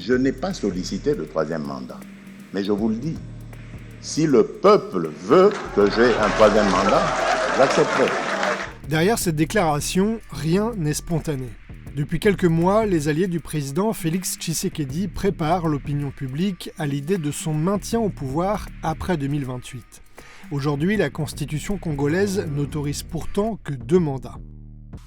Je n'ai pas sollicité le troisième mandat. Mais je vous le dis, si le peuple veut que j'ai un troisième mandat, j'accepterai. Derrière cette déclaration, rien n'est spontané. Depuis quelques mois, les alliés du président Félix Tshisekedi préparent l'opinion publique à l'idée de son maintien au pouvoir après 2028. Aujourd'hui, la constitution congolaise n'autorise pourtant que 2 mandats.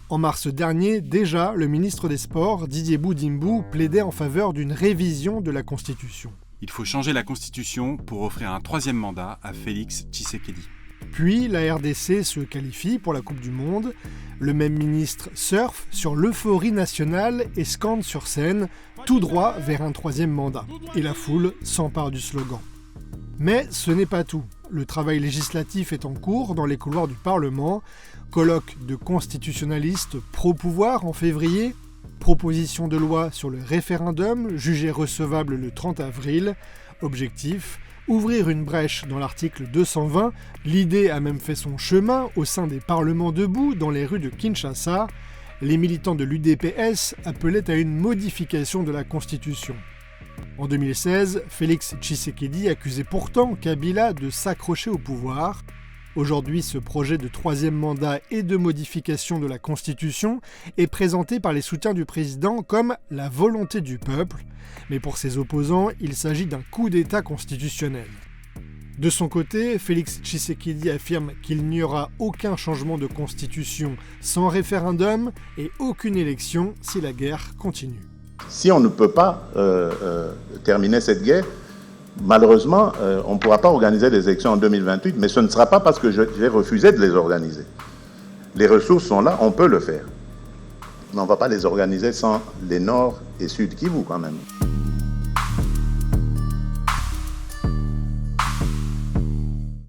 En mars dernier, déjà, le ministre des Sports, Didier Boudimbo, plaidait en faveur d'une révision de la Constitution. Il faut changer la Constitution pour offrir un 3e mandat à Félix Tshisekedi. Puis, la RDC se qualifie pour la Coupe du Monde. Le même ministre surfe sur l'euphorie nationale et scande sur scène tout droit vers un 3e mandat. Et la foule s'empare du slogan. Mais ce n'est pas tout. Le travail législatif est en cours dans les couloirs du Parlement. Colloque de constitutionnalistes pro-pouvoir en février. Proposition de loi sur le référendum, jugée recevable le 30 avril. Objectif : ouvrir une brèche dans l'article 220. L'idée a même fait son chemin au sein des Parlements debout dans les rues de Kinshasa. Les militants de l'UDPS appelaient à une modification de la Constitution. En 2016, Félix Tshisekedi accusait pourtant Kabila de s'accrocher au pouvoir. Aujourd'hui, ce projet de 3e mandat et de modification de la Constitution est présenté par les soutiens du président comme la volonté du peuple, mais pour ses opposants, il s'agit d'un coup d'État constitutionnel. De son côté, Félix Tshisekedi affirme qu'il n'y aura aucun changement de constitution sans référendum et aucune élection si la guerre continue. Si on ne peut pas terminer cette guerre, malheureusement, on ne pourra pas organiser des élections en 2028, mais ce ne sera pas parce que j'ai refusé de les organiser. Les ressources sont là, on peut le faire. Mais on ne va pas les organiser sans les Nord et Sud Kivu quand même.